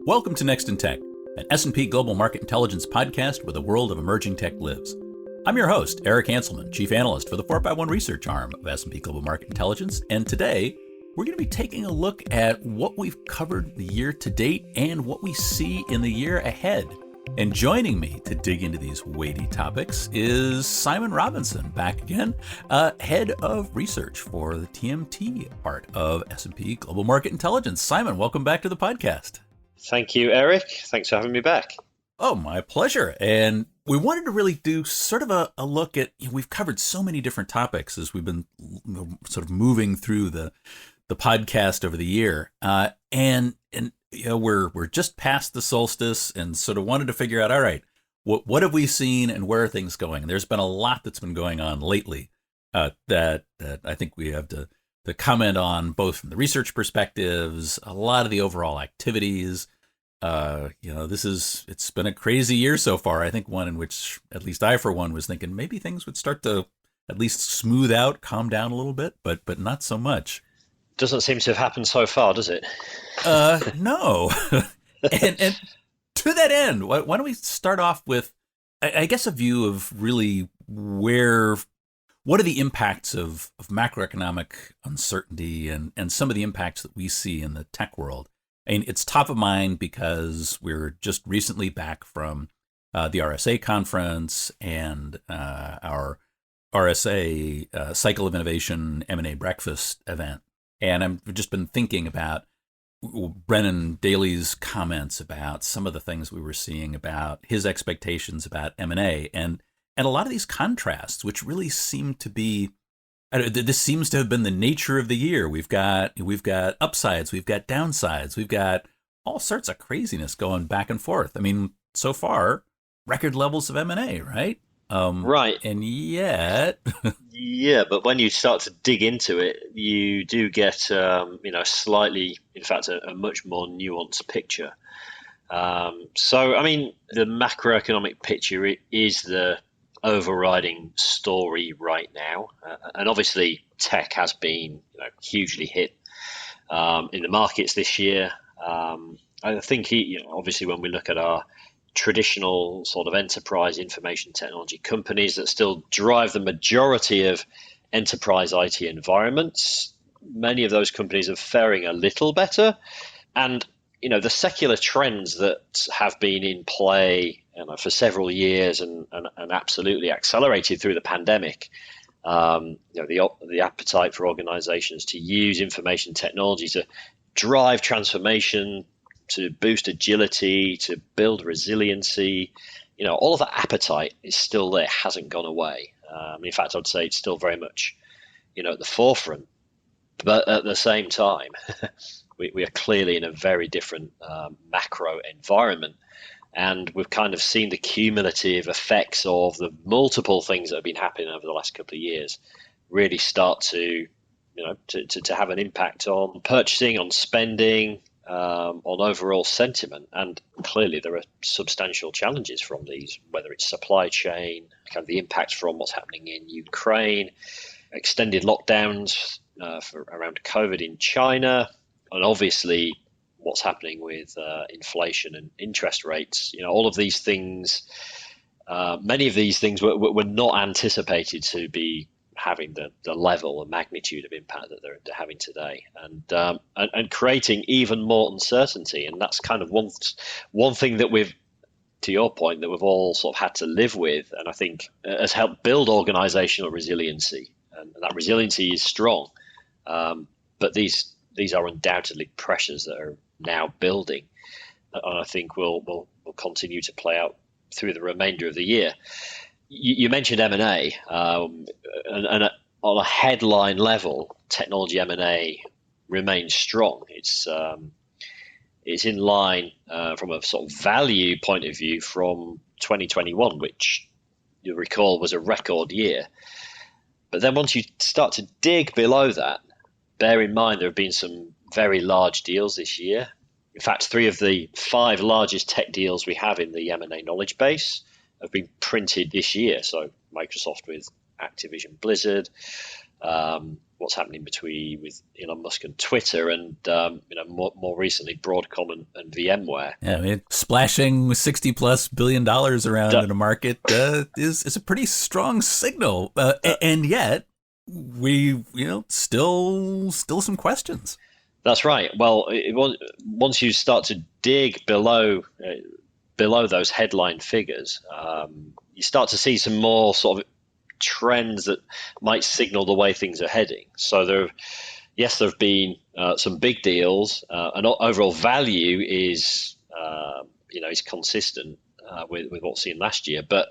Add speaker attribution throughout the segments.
Speaker 1: Welcome to Next in Tech, an S&P Global Market Intelligence podcast where the world of emerging tech lives. I'm your host, Eric Hanselman, Chief Analyst for the 4x1 Research arm of S&P Global Market Intelligence, and today we're going to be taking a look at what we've covered the year to date and what we see in the year ahead. And joining me to dig into these weighty topics is Simon Robinson, back again, Head of Research for the TMT part of S&P Global Market Intelligence. Simon, welcome back to the podcast.
Speaker 2: Thank you, Eric. Thanks for having me back.
Speaker 1: Oh, my pleasure. And we wanted to really do sort of a look at, we've covered so many different topics as we've been sort of moving through the podcast over the year. And we're just past the solstice and sort of wanted to figure out, all right, what have we seen and where are things going? And there's been a lot that's been going on lately that I think we have to comment on, both from the research perspectives, a lot of the overall activities. It's been a crazy year so far. I think one in which at least I, for one, was thinking maybe things would start to at least smooth out, calm down a little bit, but not so much.
Speaker 2: Doesn't seem to have happened so far, does it?
Speaker 1: No. and to that end, why don't we start off with, I guess, a view of really what are the impacts of macroeconomic uncertainty and some of the impacts that we see in the tech world. I mean, it's top of mind because we're just recently back from the RSA conference and our RSA Cycle of Innovation M&A Breakfast event. And I've just been thinking about Brennan Daly's comments about some of the things we were seeing about his expectations about M&A and a lot of these contrasts, which really seem to be, this seems to have been the nature of the year. We've got upsides, we've got downsides, we've got all sorts of craziness going back and forth. I mean, so far, record levels of M&A, right?
Speaker 2: Right.
Speaker 1: And yet...
Speaker 2: Yeah, but when you start to dig into it, you do get, slightly, in fact, a much more nuanced picture. So, I mean, the macroeconomic picture is the overriding story right now, and obviously tech has been hugely hit in the markets this year. I think obviously when we look at our traditional sort of enterprise information technology companies that still drive the majority of enterprise IT environments, many of those companies are faring a little better. And the secular trends that have been in play for several years and absolutely accelerated through the pandemic, the appetite for organizations to use information technology to drive transformation, to boost agility, to build resiliency, all of that appetite is still there, hasn't gone away. In fact, I'd say it's still very much, at the forefront. But at the same time, we are clearly in a very different macro environment. And we've kind of seen the cumulative effects of the multiple things that have been happening over the last couple of years really start to have an impact on purchasing, on spending, on overall sentiment. And clearly there are substantial challenges from these, whether it's supply chain, kind of the impacts from what's happening in Ukraine, extended lockdowns around COVID in China, and obviously what's happening with inflation and interest rates. All of these things, many of these things were not anticipated to be having the level and magnitude of impact that they're having today, and creating even more uncertainty. And that's kind of one thing that to your point, that we've all sort of had to live with, and I think has helped build organizational resiliency. And that resiliency is strong, but these are undoubtedly pressures that are now building, and I think will continue to play out through the remainder of the year. You mentioned M&A, and on a headline level, technology M&A remains strong. It's in line from a sort of value point of view from 2021, which you'll recall was a record year. But then once you start to dig below that, bear in mind there have been some very large deals this year. In fact, 3 of the 5 largest tech deals we have in the M&A knowledge base have been printed this year. So Microsoft with Activision Blizzard, what's happening with Elon Musk and Twitter, and more recently Broadcom and VMware.
Speaker 1: Yeah, I mean, splashing $60+ billion around
Speaker 2: That,
Speaker 1: in a market is a pretty strong signal, and yet we still some questions.
Speaker 2: that's right. Well, once you start to dig below those headline figures, you start to see some more sort of trends that might signal the way things are heading. So there have been some big deals, and overall value is consistent with what's seen last year, but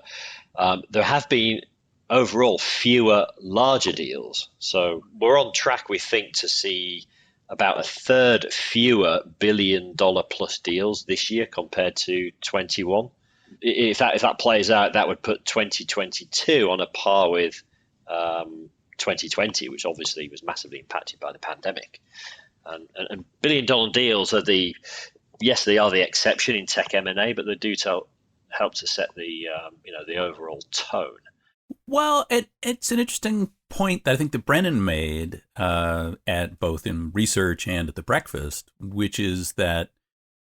Speaker 2: there have been overall fewer larger deals. So we're on track, we think, to see about a third fewer $1 billion plus deals this year compared to 21. If that plays out, that would put 2022 on a par with 2020, which obviously was massively impacted by the pandemic. And $1 billion deals are they are the exception in tech M&A, but they do help to set the overall tone.
Speaker 1: Well, it's an interesting point that I think that Brennan made at both in research and at the breakfast, which is that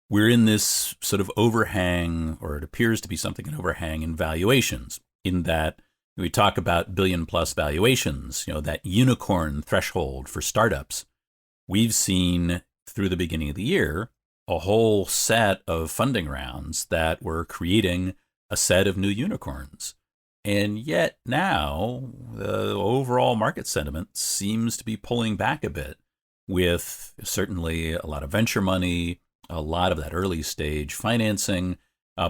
Speaker 1: we're in this sort of overhang, or it appears to be something an overhang in valuations, in that we talk about billion-plus valuations, that unicorn threshold for startups. We've seen through the beginning of the year a whole set of funding rounds that were creating a set of new unicorns. And yet now the overall market sentiment seems to be pulling back a bit, with certainly a lot of venture money, a lot of that early stage financing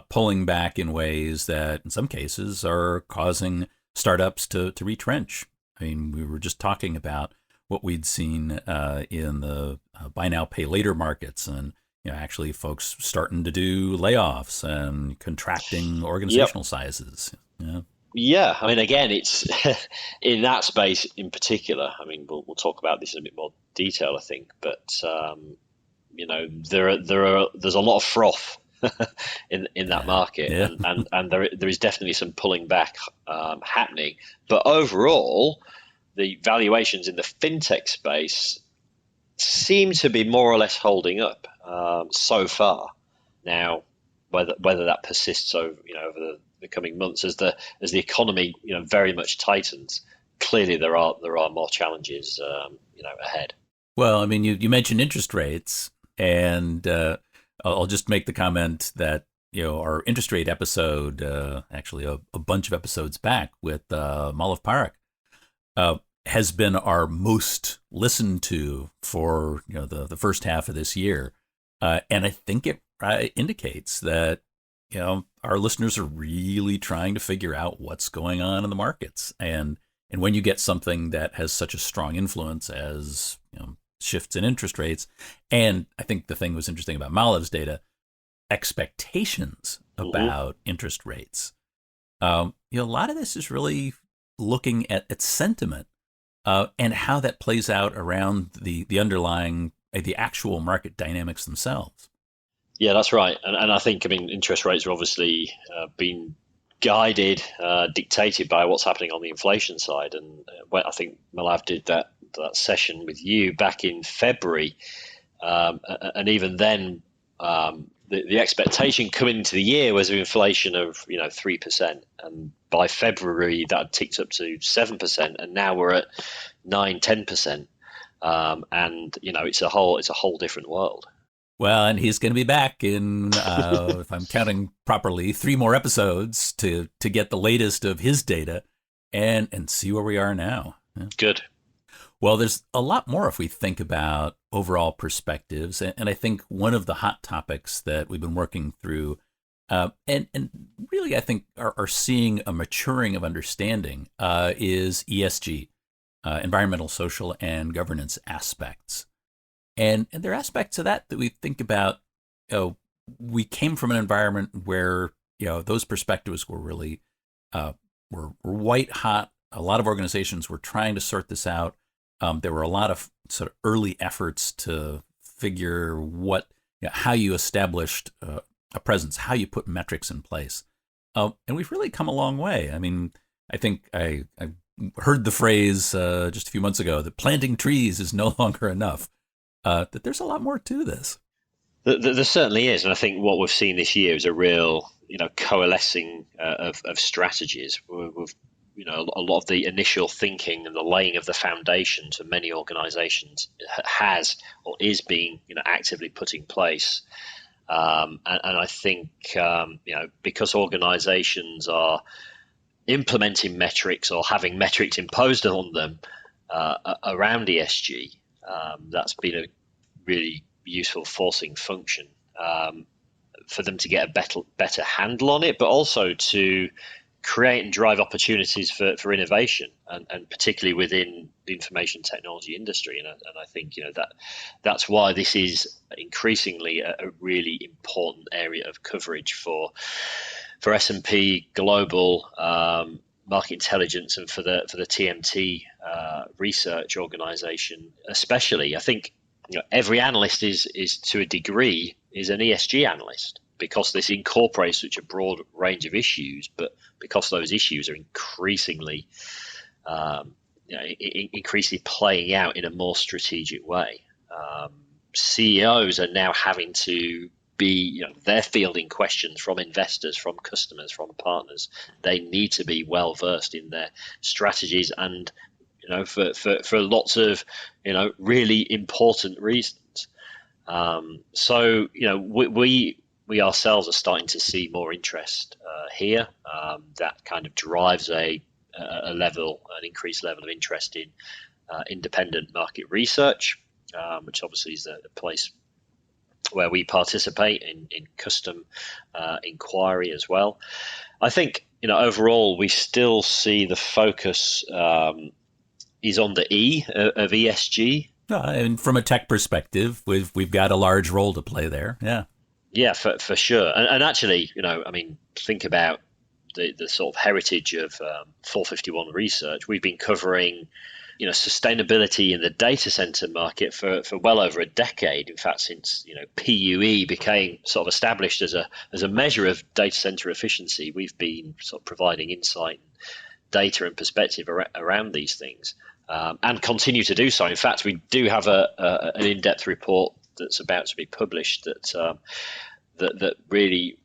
Speaker 1: pulling back in ways that in some cases are causing startups to retrench. I mean, we were just talking about what we'd seen in the buy now, pay later markets, and actually folks starting to do layoffs and contracting organizational sizes.
Speaker 2: Yeah, I mean, again, it's in that space in particular. I mean, we'll talk about this in a bit more detail, I think, but there's a lot of froth in that market,
Speaker 1: Yeah.
Speaker 2: and there is definitely some pulling back happening. But overall, the valuations in the fintech space seem to be more or less holding up so far. Now, whether that persists over the coming months as the economy very much tightens, clearly there are more challenges ahead.
Speaker 1: Well, I mean, you mentioned interest rates, and I'll just make the comment that our interest rate episode, actually a bunch of episodes back with Malav Parekh, has been our most listened to for the first half of this year, and I think it indicates that our listeners are really trying to figure out what's going on in the markets, and when you get something that has such a strong influence as shifts in interest rates, and I think the thing that was interesting about Malav's data, expectations about interest rates. A lot of this is really looking at sentiment and how that plays out around the underlying, the actual market dynamics themselves.
Speaker 2: Yeah, that's right. And I think, interest rates are obviously being guided, dictated by what's happening on the inflation side. And I think Malav did that session with you back in February. And even then, the expectation coming into the year was an inflation of 3%, and by February that had ticked up to 7%, and now we're at 9-10%, and it's a whole different world.
Speaker 1: Well, and he's going to be back in, if I'm counting properly, 3 more episodes to get the latest of his data and see where we are now. Yeah.
Speaker 2: Good.
Speaker 1: Well, there's a lot more if we think about overall perspectives. And I think one of the hot topics that we've been working through and really I think are seeing a maturing of understanding is ESG, environmental, social, and governance aspects. And there are aspects of that we think about. We came from an environment where those perspectives were really were white hot. A lot of organizations were trying to sort this out. There were a lot of sort of early efforts to figure how you established a presence, how you put metrics in place, and we've really come a long way. I mean, I think I heard the phrase just a few months ago that planting trees is no longer enough. That there's a lot more to this.
Speaker 2: There certainly is, and I think what we've seen this year is a real, coalescing of strategies. We've, a lot of the initial thinking and the laying of the foundations for many organisations has or is being, actively put in place. And I think, because organisations are implementing metrics or having metrics imposed on them around ESG, that's been a really useful forcing function for them to get a better handle on it, but also to create and drive opportunities for innovation, and particularly within the information technology industry. And I think that's why this is increasingly a really important area of coverage for S&P Global, Market Intelligence, and for the TMT research organization especially. I think every analyst is to a degree is an ESG analyst, because this incorporates such a broad range of issues, but because those issues are increasingly playing out in a more strategic way. CEOs are now having to be, they're fielding questions from investors, from customers, from partners. They need to be well versed in their strategies, and for lots of really important reasons. So we ourselves are starting to see more interest here. That kind of drives an increased level of interest in independent market research, which obviously is the place where we participate in custom inquiry as well. I think overall we still see the focus is on the E of ESG.
Speaker 1: And from a tech perspective, we've got a large role to play there.
Speaker 2: Yeah, for sure. And actually, think about the sort of heritage of 451 research. We've been covering, sustainability in the data center market for well over a decade. In fact, since PUE became sort of established as a measure of data center efficiency, we've been sort of providing insight, data, and perspective around these things, and continue to do so. In fact, we do have an in-depth report that's about to be published that really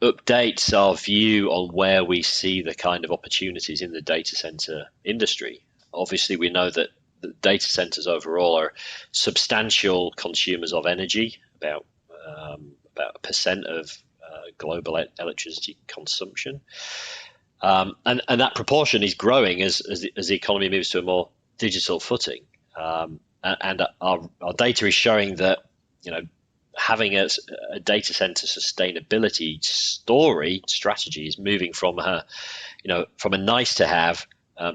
Speaker 2: updates our view on where we see the kind of opportunities in the data center industry. Obviously, we know that the data centers overall are substantial consumers of energy, about 1% of global electricity consumption, and that proportion is growing as the economy moves to a more digital footing. And our data is showing that having a data center sustainability strategy is moving from a nice to have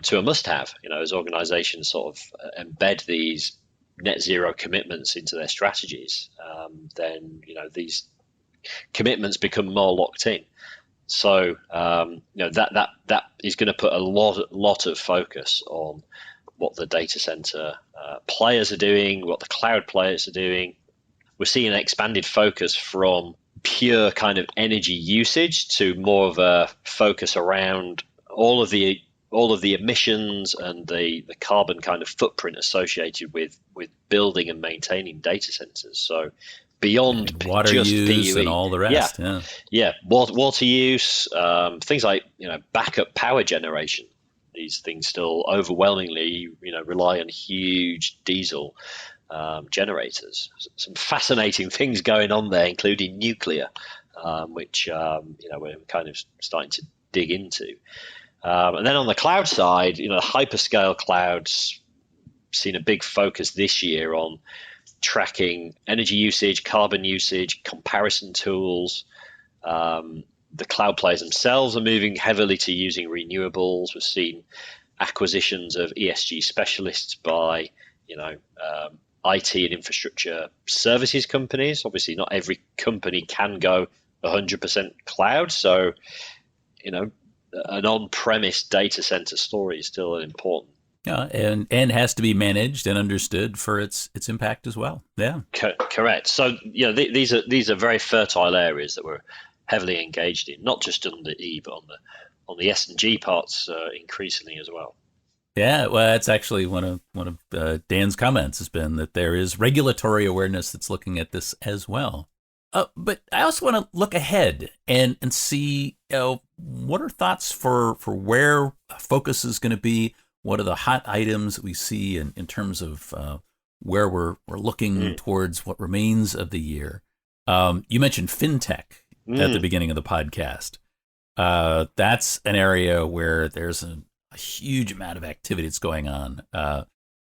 Speaker 2: to a must have. As organizations sort of embed these net zero commitments into their strategies, then these commitments become more locked in. So that is going to put a lot of focus on what the data center players are doing, what the cloud players are doing. We're seeing an expanded focus from pure kind of energy usage to more of a focus around all of the emissions and the carbon kind of footprint associated with building and maintaining data centers. So beyond
Speaker 1: and water
Speaker 2: just
Speaker 1: use
Speaker 2: PUE,
Speaker 1: and all the rest.
Speaker 2: Water use, things like backup power generation. These things still overwhelmingly rely on huge diesel generators. Some fascinating things going on there, including nuclear, which we're kind of starting to dig into. And then on the cloud side, the hyperscale clouds seen a big focus this year on tracking energy usage, carbon usage, comparison tools. The cloud players themselves are moving heavily to using renewables. We've seen acquisitions of ESG specialists by IT and infrastructure services companies. Obviously, not every company can go 100% cloud, so an on-premise data center story is still important.
Speaker 1: Yeah, and has to be managed and understood for its impact as well. Yeah,
Speaker 2: correct. So these are very fertile areas that we're heavily engaged in, not just on the E, but on the S and G parts increasingly as well.
Speaker 1: Yeah, well, that's actually one of Dan's comments has been that there is regulatory awareness that's looking at this as well. But I also want to look ahead and see, what are thoughts for where focus is going to be. What are the hot items that we see in terms of where we're looking towards what remains of the year. You mentioned Fintech at the beginning of the podcast. That's an area where there's a huge amount of activity that's going on.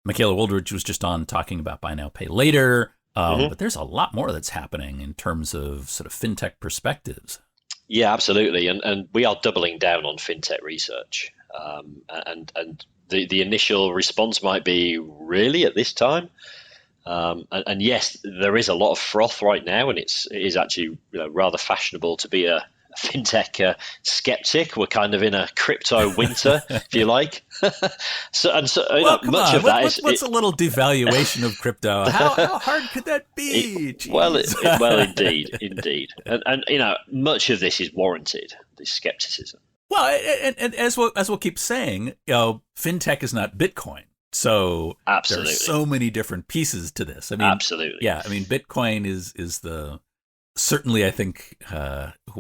Speaker 1: Michaela Woldridge was just on talking about buy now, pay later. But there's a lot more that's happening in terms of sort of fintech perspectives.
Speaker 2: Yeah, absolutely, and we are doubling down on fintech research. And the initial response might be, really, at this time? And yes, there is a lot of froth right now, and it is actually rather fashionable to be a fintech skeptic. We're kind of in a crypto winter, if you like.
Speaker 1: Well, come
Speaker 2: much
Speaker 1: on.
Speaker 2: of that
Speaker 1: What's a little devaluation of crypto? How hard could that be?
Speaker 2: Well, indeed, and much of this is warranted. This skepticism.
Speaker 1: Well, and as we'll keep saying, fintech is not Bitcoin. So
Speaker 2: absolutely,
Speaker 1: there's so many different pieces to this. I mean,
Speaker 2: absolutely,
Speaker 1: yeah. I mean, Bitcoin is the certainly, I think,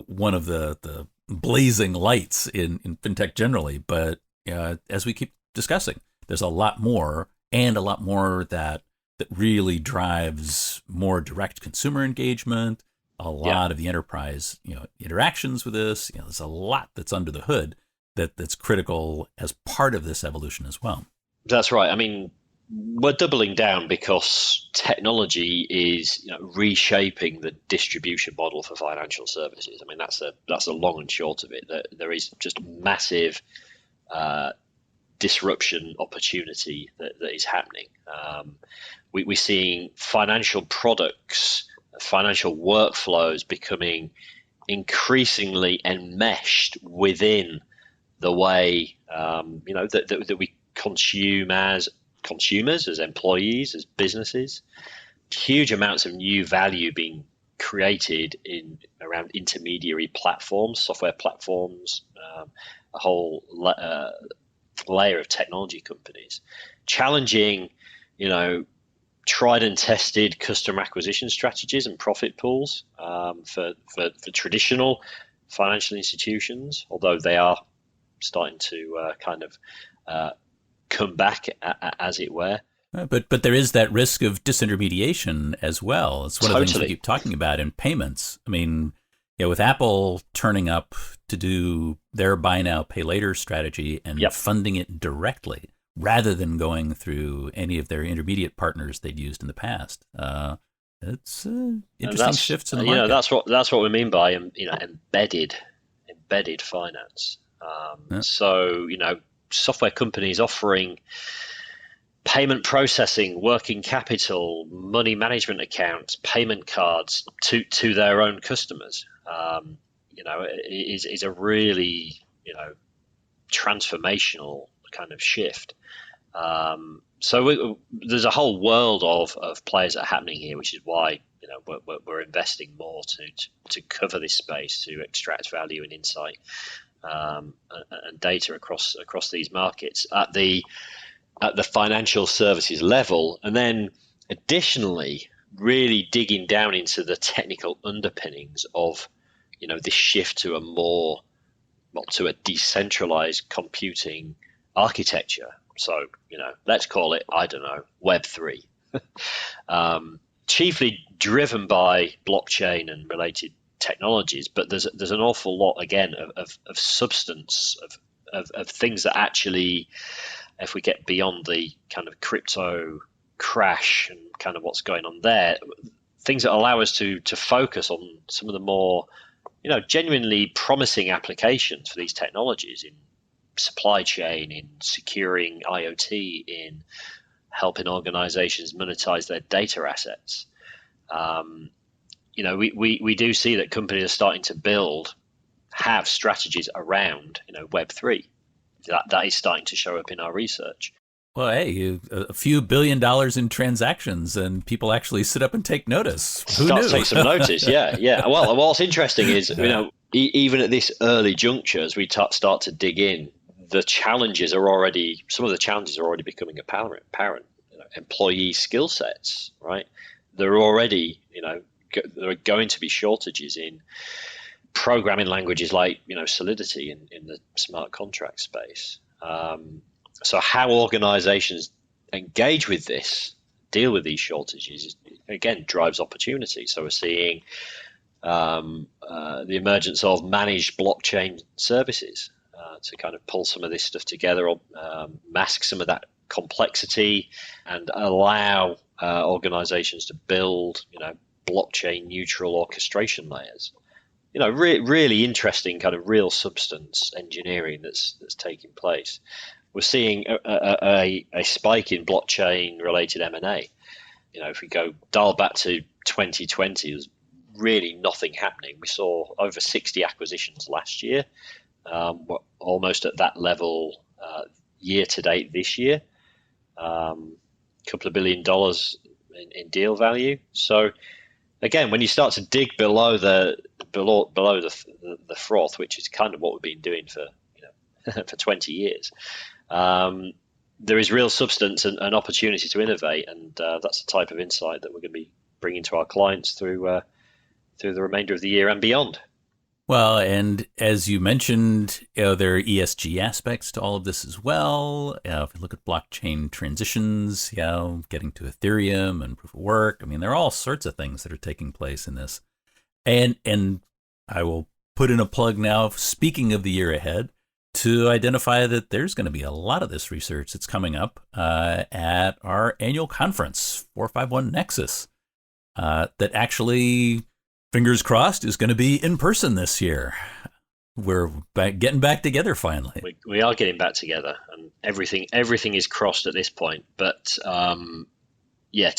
Speaker 1: one of the blazing lights in fintech generally. But as we keep discussing, there's a lot more, and a lot more that really drives more direct consumer engagement. A lot of the enterprise, interactions with this. There's a lot that's under the hood that's critical as part of this evolution as well.
Speaker 2: That's right. I mean, we're doubling down because technology is reshaping the distribution model for financial services. I mean, that's the long and short of it. There is just massive disruption opportunity that is happening. We're seeing financial products, financial workflows becoming increasingly enmeshed within the way that we consume as consumers, as employees, as businesses. Huge amounts of new value being created around intermediary platforms, software platforms, a whole layer of technology companies, challenging, tried and tested customer acquisition strategies and profit pools for traditional financial institutions, although they are starting to kind of come back, as it were.
Speaker 1: But there is that risk of disintermediation as well. It's one of the things we keep talking about in payments. I mean, with Apple turning up to do their buy now, pay later strategy and funding it directly rather than going through any of their intermediate partners they'd used in the past. It's interesting shifts in the market.
Speaker 2: That's what we mean by embedded finance. So software companies offering payment processing, working capital, money management accounts, payment cards to their own customers. Is a really transformational kind of shift. So there's a whole world of players that are happening here, which is why we're investing more to cover this space, to extract value and insight and data across these markets at the financial services level, and then additionally really digging down into the technical underpinnings of this shift to a decentralized computing architecture. So let's call it, I don't know, Web 3, chiefly driven by blockchain and related technologies, but there's an awful lot again of substance of things that actually, if we get beyond the kind of crypto crash and kind of what's going on there, things that allow us to focus on some of the more genuinely promising applications for these technologies in supply chain, in securing IoT, in helping organizations monetize their data assets. We do see that companies are starting to have strategies around Web 3. That is starting to show up in our research.
Speaker 1: Well, hey, a few $1 billion in transactions, and people actually sit up and take notice. Who knew?
Speaker 2: Take some notice, yeah. Well, what's interesting is, even at this early juncture, as we start to dig in, the challenges are already, some of the challenges are already becoming apparent. Employee skill sets, right? There are already, there are going to be shortages in programming languages like, Solidity in the smart contract space. So how organizations engage with this, deal with these shortages, again, drives opportunity. So we're seeing the emergence of managed blockchain services to kind of pull some of this stuff together, or mask some of that complexity, and allow organizations to build, blockchain neutral orchestration layers. Really interesting kind of real substance engineering that's taking place. We're seeing a spike in blockchain related M&A. If we dial back to 2020, there's really nothing happening. We saw over 60 acquisitions last year. We're almost at that level year to date this year. Couple of $1 billion in deal value. So again, when you start to dig below the froth, which is kind of what we've been doing for for 20 years, there is real substance and opportunity to innovate, and that's the type of insight that we're going to be bringing to our clients through the remainder of the year and beyond.
Speaker 1: Well, and as you mentioned, there are ESG aspects to all of this as well. If you look at blockchain transitions, getting to Ethereum and proof of work, there are all sorts of things that are taking place in this. And I will put in a plug now, speaking of the year ahead, to identify that there's going to be a lot of this research that's coming up at our annual conference, 451 Nexus, that actually, fingers crossed, is going to be in person this year. We're getting back together finally.
Speaker 2: We are getting back together, and everything is crossed at this point. But to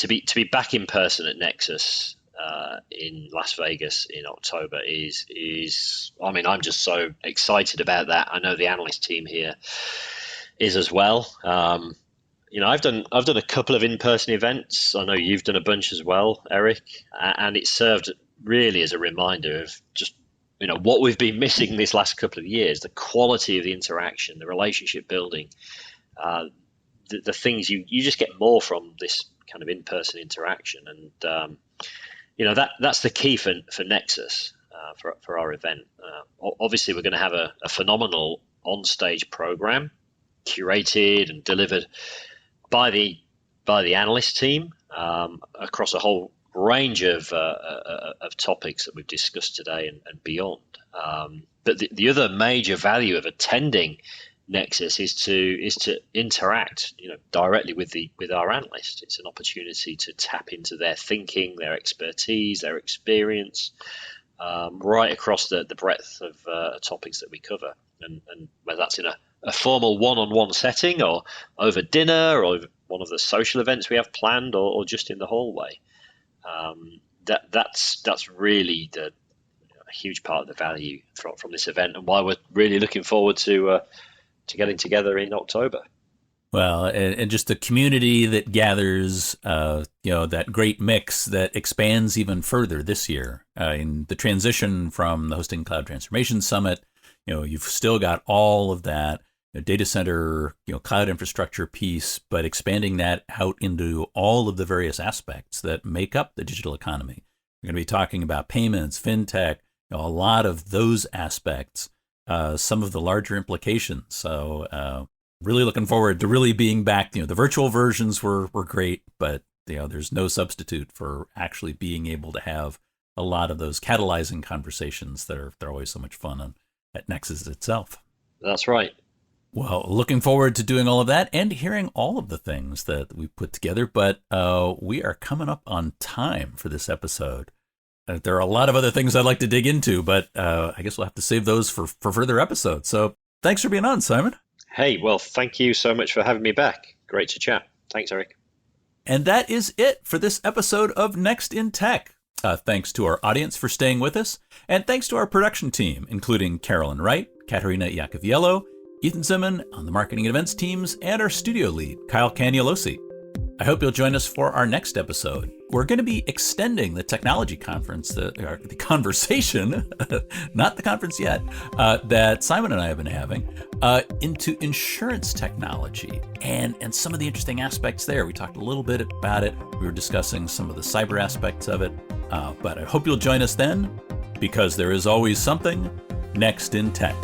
Speaker 2: be back in person at Nexus in Las Vegas in October is I'm just so excited about that. I know the analyst team here is as well. I've done a couple of in-person events. I know you've done a bunch as well, Eric, and it served really as a reminder of just what we've been missing this last couple of years: the quality of the interaction, the relationship building, the things you just get more from this kind of in-person interaction, and that's the key for Nexus, for our event. Obviously, we're going to have a phenomenal on-stage program, curated and delivered by the analyst team across a whole range of topics that we've discussed today and beyond. But the other major value of attending Nexus is to interact, directly with our analysts. It's an opportunity to tap into their thinking, their expertise, their experience, right across the breadth of topics that we cover, and whether that's in a formal one-on-one setting, or over dinner, or one of the social events we have planned, or just in the hallway. That's really a huge part of the value from this event, and why we're really looking forward to getting together in October.
Speaker 1: Well, and just the community that gathers, that great mix that expands even further this year in the transition from the Hosting Cloud Transformation Summit. You've still got all of that data center, cloud infrastructure piece, but expanding that out into all of the various aspects that make up the digital economy. We're going to be talking about payments, fintech, a lot of those aspects, some of the larger implications. So really looking forward to really being back. The virtual versions were great, but there's no substitute for actually being able to have a lot of those catalyzing conversations they're always so much fun at Nexus itself.
Speaker 2: That's right.
Speaker 1: Well, looking forward to doing all of that and hearing all of the things that we put together. But we are coming up on time for this episode. There are a lot of other things I'd like to dig into, but I guess we'll have to save those for further episodes. So thanks for being on, Simon.
Speaker 2: Hey, well, thank you so much for having me back. Great to chat. Thanks, Eric.
Speaker 1: And that is it for this episode of Next in Tech. Thanks to our audience for staying with us, and thanks to our production team, including Carolyn Wright, Katerina Iacoviello, Ethan Zimmon on the marketing and events teams, and our studio lead, Kyle Cagnolosi. I hope you'll join us for our next episode. We're going to be extending the technology conference, the conversation, not the conference yet, that Simon and I have been having, into insurance technology and some of the interesting aspects there. We talked a little bit about it. We were discussing some of the cyber aspects of it. But I hope you'll join us then, because there is always something next in tech.